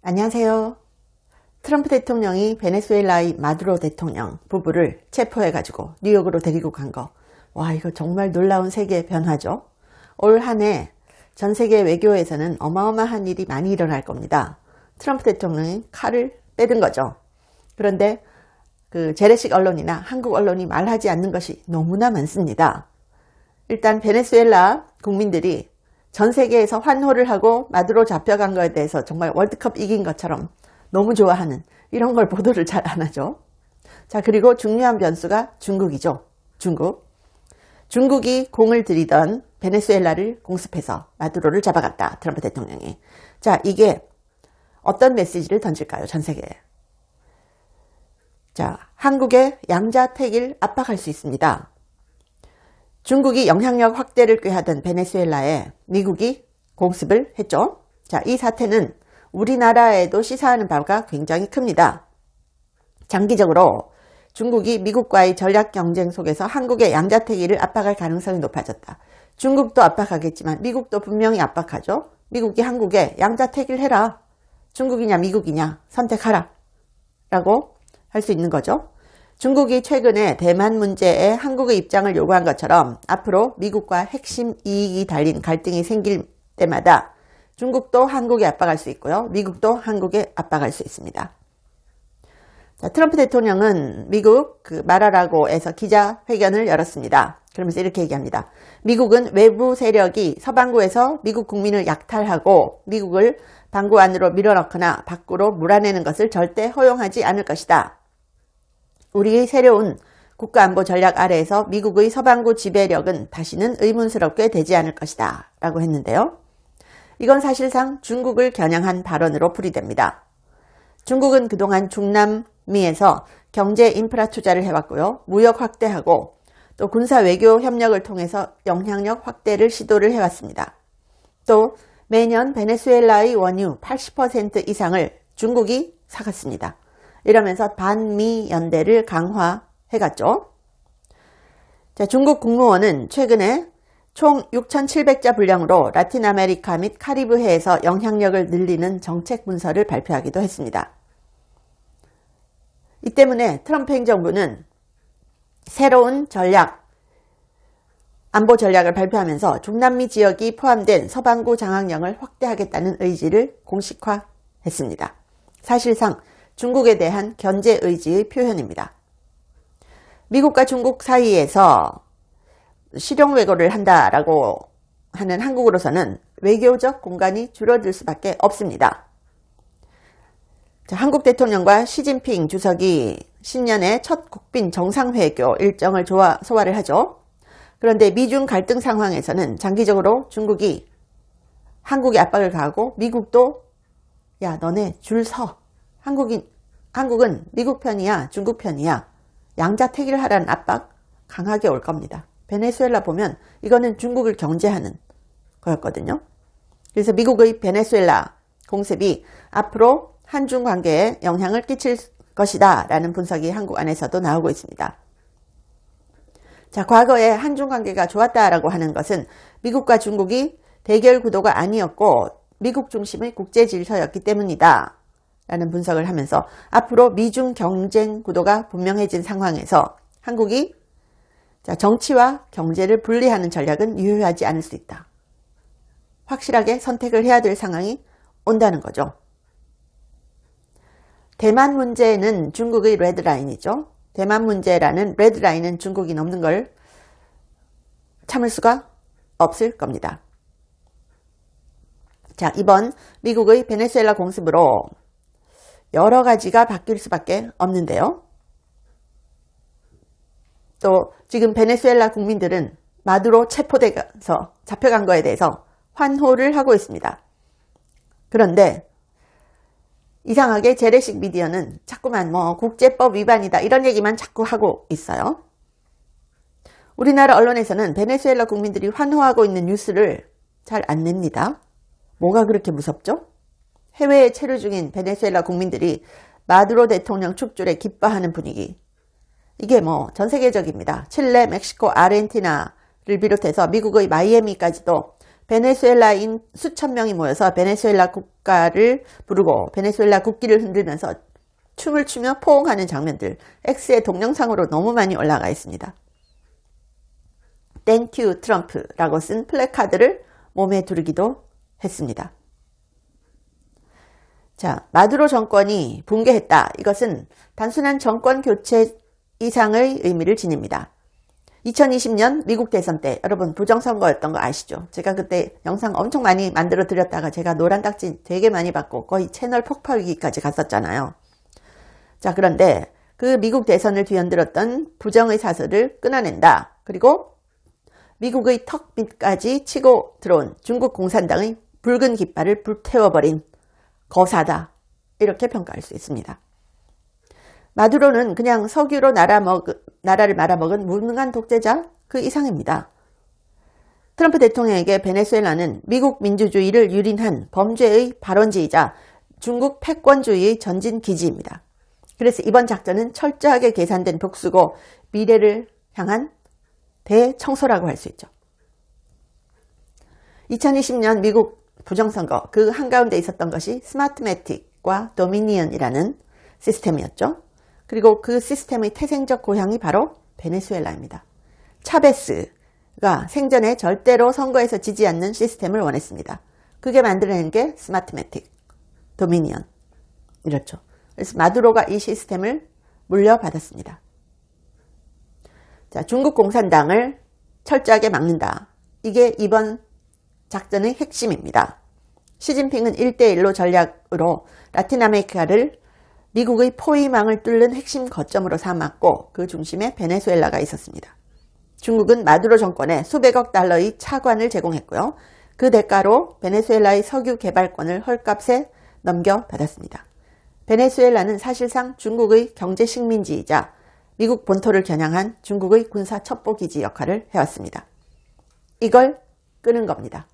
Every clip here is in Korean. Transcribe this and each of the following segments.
안녕하세요. 트럼프 대통령이 베네수엘라의 마두로 대통령 부부를 체포해가지고 뉴욕으로 데리고 간 거. 와, 이거 정말 놀라운 세계 변화죠. 올 한 해 전 세계 외교에서는 어마어마한 일이 많이 일어날 겁니다. 트럼프 대통령이 칼을 빼든 거죠. 그런데 그 재래식 언론이나 한국 언론이 말하지 않는 것이 너무나 많습니다. 일단 베네수엘라 국민들이 전 세계에서 환호를 하고 마두로 잡혀간 거에 대해서 정말 월드컵 이긴 것처럼 너무 좋아하는 이런 걸 보도를 잘 안 하죠. 자, 그리고 중요한 변수가 중국이죠. 중국이 공을 들이던 베네수엘라를 공습해서 마두로를 잡아갔다. 트럼프 대통령이. 자, 이게 어떤 메시지를 던질까요? 전 세계에. 자, 한국의 양자택일 압박할 수 있습니다. 중국이 영향력 확대를 꾀하던 베네수엘라에 미국이 공습을 했죠. 자, 이 사태는 우리나라에도 시사하는 바가 굉장히 큽니다. 장기적으로 중국이 미국과의 전략 경쟁 속에서 한국의 양자택일을 압박할 가능성이 높아졌다. 중국도 압박하겠지만 미국도 분명히 압박하죠. 미국이 한국에 양자택일 해라. 중국이냐 미국이냐 선택하라. 라고 할 수 있는 거죠. 중국이 최근에 대만 문제에 한국의 입장을 요구한 것처럼 앞으로 미국과 핵심 이익이 달린 갈등이 생길 때마다 중국도 한국에 압박할 수 있고요. 미국도 한국에 압박할 수 있습니다. 자, 트럼프 대통령은 미국 마라라고에서 기자회견을 열었습니다. 그러면서 이렇게 얘기합니다. 미국은 외부 세력이 서방구에서 미국 국민을 약탈하고 미국을 방구 안으로 밀어넣거나 밖으로 몰아내는 것을 절대 허용하지 않을 것이다. 우리의 새로운 국가안보 전략 아래에서 미국의 서방구 지배력은 다시는 의문스럽게 되지 않을 것이다. 라고 했는데요. 이건 사실상 중국을 겨냥한 발언으로 풀이됩니다. 중국은 그동안 중남미에서 경제 인프라 투자를 해왔고요. 무역 확대하고 또 군사 외교 협력을 통해서 영향력 확대를 시도를 해왔습니다. 또 매년 베네수엘라의 원유 80% 이상을 중국이 사갔습니다. 이러면서 반미 연대를 강화해갔죠. 자, 중국 국무원은 최근에 총 6,700자 분량으로 라틴 아메리카 및 카리브해에서 영향력을 늘리는 정책 문서를 발표하기도 했습니다. 이 때문에 트럼프 행정부는 새로운 안보 전략을 발표하면서 중남미 지역이 포함된 서방구 장악령을 확대하겠다는 의지를 공식화했습니다. 사실상 중국에 대한 견제 의지의 표현입니다. 미국과 중국 사이에서 실용외교를 한다라고 하는 한국으로서는 외교적 공간이 줄어들 수밖에 없습니다. 자, 한국 대통령과 시진핑 주석이 신년에 첫 국빈 정상회교 일정을 소화를 하죠. 그런데 미중 갈등 상황에서는 장기적으로 중국이 한국에 압박을 가하고 미국도 야 너네 줄 서. 한국은 미국 편이야 중국 편이야 양자택일 하라는 압박 강하게 올 겁니다. 베네수엘라 보면 이거는 중국을 경제하는 거였거든요. 그래서 미국의 베네수엘라 공습이 앞으로 한중 관계에 영향을 끼칠 것이다 라는 분석이 한국 안에서도 나오고 있습니다. 자, 과거에 한중 관계가 좋았다라고 하는 것은 미국과 중국이 대결 구도가 아니었고 미국 중심의 국제 질서였기 때문이다 라는 분석을 하면서 앞으로 미중 경쟁 구도가 분명해진 상황에서 한국이 정치와 경제를 분리하는 전략은 유효하지 않을 수 있다. 확실하게 선택을 해야 될 상황이 온다는 거죠. 대만 문제는 중국의 레드라인이죠. 대만 문제라는 레드라인은 중국이 넘는 걸 참을 수가 없을 겁니다. 자, 이번 미국의 베네수엘라 공습으로 여러 가지가 바뀔 수밖에 없는데요. 또 지금 베네수엘라 국민들은 마두로 체포돼서 잡혀간 거에 대해서 환호를 하고 있습니다. 그런데 이상하게 재래식 미디어는 자꾸만 국제법 위반이다 이런 얘기만 자꾸 하고 있어요. 우리나라 언론에서는 베네수엘라 국민들이 환호하고 있는 뉴스를 잘 안 냅니다. 뭐가 그렇게 무섭죠? 해외에 체류 중인 베네수엘라 국민들이 마두로 대통령 축출에 기뻐하는 분위기. 이게 전 세계적입니다. 칠레, 멕시코, 아르헨티나를 비롯해서 미국의 마이애미까지도 베네수엘라인 수천 명이 모여서 베네수엘라 국가를 부르고 베네수엘라 국기를 흔들면서 춤을 추며 포옹하는 장면들 X의 동영상으로 너무 많이 올라가 있습니다. 땡큐 트럼프라고 쓴 플래카드를 몸에 두르기도 했습니다. 자, 마두로 정권이 붕괴했다. 이것은 단순한 정권 교체 이상의 의미를 지닙니다. 2020년 미국 대선 때 여러분 부정선거였던 거 아시죠? 제가 그때 영상 엄청 많이 만들어 드렸다가 제가 노란 딱지 되게 많이 받고 거의 채널 폭파 위기까지 갔었잖아요. 자, 그런데 그 미국 대선을 뒤흔들었던 부정의 사슬을 끊어낸다. 그리고 미국의 턱 밑까지 치고 들어온 중국 공산당의 붉은 깃발을 불태워버린 거사다. 이렇게 평가할 수 있습니다. 마두로는 그냥 석유로 나라를 말아먹은 무능한 독재자 그 이상입니다. 트럼프 대통령에게 베네수엘라는 미국 민주주의를 유린한 범죄의 발원지이자 중국 패권주의의 전진 기지입니다. 그래서 이번 작전은 철저하게 계산된 복수고 미래를 향한 대청소라고 할 수 있죠. 2020년 미국 부정선거 그 한가운데 있었던 것이 스마트매틱과 도미니언이라는 시스템이었죠. 그리고 그 시스템의 태생적 고향이 바로 베네수엘라입니다. 차베스가 생전에 절대로 선거에서 지지 않는 시스템을 원했습니다. 그게 만들어낸 게 스마트매틱, 도미니언 이렇죠. 그래서 마두로가 이 시스템을 물려받았습니다. 자, 중국 공산당을 철저하게 막는다. 이게 이번 작전의 핵심입니다. 시진핑은 1대1로 전략으로 라틴 아메리카를 미국의 포위망을 뚫는 핵심 거점으로 삼았고 그 중심에 베네수엘라가 있었습니다. 중국은 마두로 정권에 수백억 달러의 차관을 제공했고요. 그 대가로 베네수엘라의 석유 개발권을 헐값에 넘겨받았습니다. 베네수엘라는 사실상 중국의 경제 식민지이자 미국 본토를 겨냥한 중국의 군사 첩보기지 역할을 해왔습니다. 이걸 끄는 겁니다.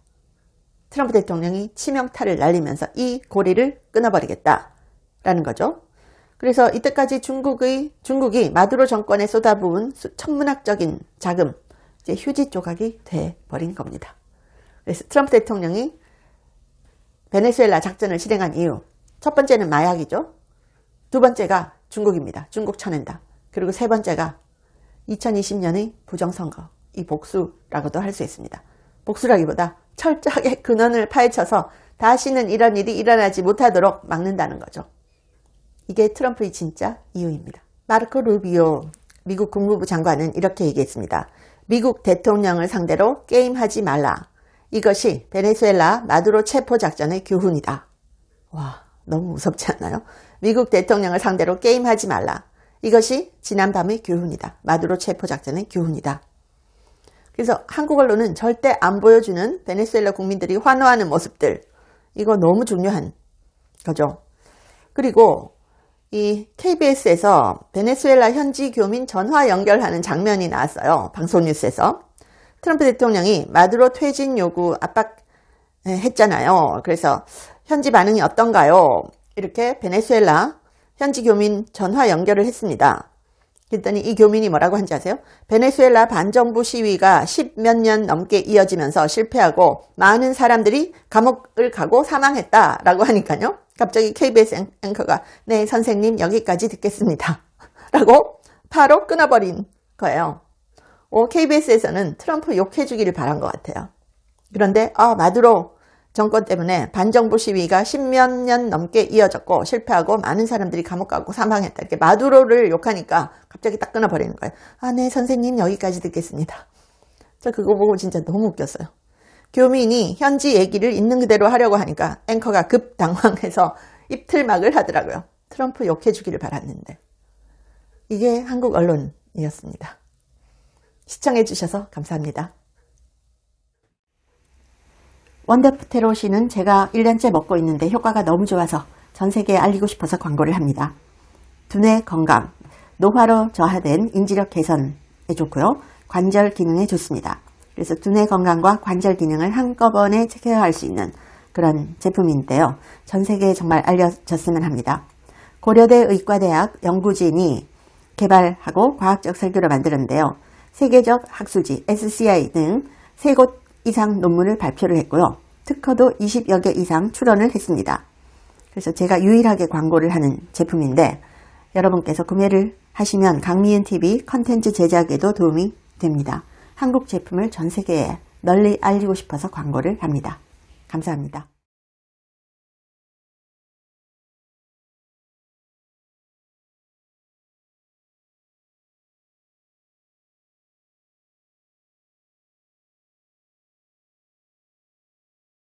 트럼프 대통령이 치명타를 날리면서 이 고리를 끊어버리겠다라는 거죠. 그래서 이때까지 중국이 마두로 정권에 쏟아부은 천문학적인 자금, 이제 휴지 조각이 돼버린 겁니다. 그래서 트럼프 대통령이 베네수엘라 작전을 실행한 이유, 첫 번째는 마약이죠. 두 번째가 중국입니다. 중국 쳐낸다. 그리고 세 번째가 2020년의 부정선거, 이 복수라고도 할 수 있습니다. 복수라기보다 철저하게 근원을 파헤쳐서 다시는 이런 일이 일어나지 못하도록 막는다는 거죠. 이게 트럼프의 진짜 이유입니다. 마르코 루비오 미국 국무부 장관은 이렇게 얘기했습니다. 미국 대통령을 상대로 게임하지 말라. 이것이 베네수엘라 마두로 체포 작전의 교훈이다. 와, 너무 무섭지 않나요? 미국 대통령을 상대로 게임하지 말라. 이것이 지난밤의 교훈이다. 마두로 체포 작전의 교훈이다. 그래서 한국 언론은 절대 안 보여주는 베네수엘라 국민들이 환호하는 모습들, 이거 너무 중요한 거죠. 그리고 이 KBS에서 베네수엘라 현지 교민 전화 연결하는 장면이 나왔어요. 방송 뉴스에서. 트럼프 대통령이 마두로 퇴진 요구 압박했잖아요. 그래서 현지 반응이 어떤가요? 이렇게 베네수엘라 현지 교민 전화 연결을 했습니다. 그랬더니 이 교민이 뭐라고 한지 아세요? 베네수엘라 반정부 시위가 10몇 년 넘게 이어지면서 실패하고 많은 사람들이 감옥을 가고 사망했다라고 하니까요. 갑자기 KBS 앵커가 네 선생님 여기까지 듣겠습니다 라고 바로 끊어버린 거예요. KBS에서는 트럼프 욕해주기를 바란 것 같아요. 그런데 마두로 정권 때문에 반정부 시위가 10몇 년 넘게 이어졌고 실패하고 많은 사람들이 감옥 가고 사망했다. 이렇게 마두로를 욕하니까 갑자기 딱 끊어버리는 거예요. 네 선생님 여기까지 듣겠습니다. 저 그거 보고 진짜 너무 웃겼어요. 교민이 현지 얘기를 있는 그대로 하려고 하니까 앵커가 급 당황해서 입틀막을 하더라고요. 트럼프 욕해주기를 바랐는데. 이게 한국 언론이었습니다. 시청해주셔서 감사합니다. 원더프테로시는 제가 1년째 먹고 있는데 효과가 너무 좋아서 전 세계에 알리고 싶어서 광고를 합니다. 두뇌 건강, 노화로 저하된 인지력 개선에 좋고요. 관절 기능에 좋습니다. 그래서 두뇌 건강과 관절 기능을 한꺼번에 케어할 수 있는 그런 제품인데요. 전 세계에 정말 알려졌으면 합니다. 고려대 의과대학 연구진이 개발하고 과학적 설계로 만들었는데요. 세계적 학술지 SCI 등 세 곳 이상 논문을 발표를 했고요. 특허도 20여 개 이상 출원을 했습니다. 그래서 제가 유일하게 광고를 하는 제품인데 여러분께서 구매를 하시면 강미은TV 컨텐츠 제작에도 도움이 됩니다. 한국 제품을 전 세계에 널리 알리고 싶어서 광고를 합니다. 감사합니다.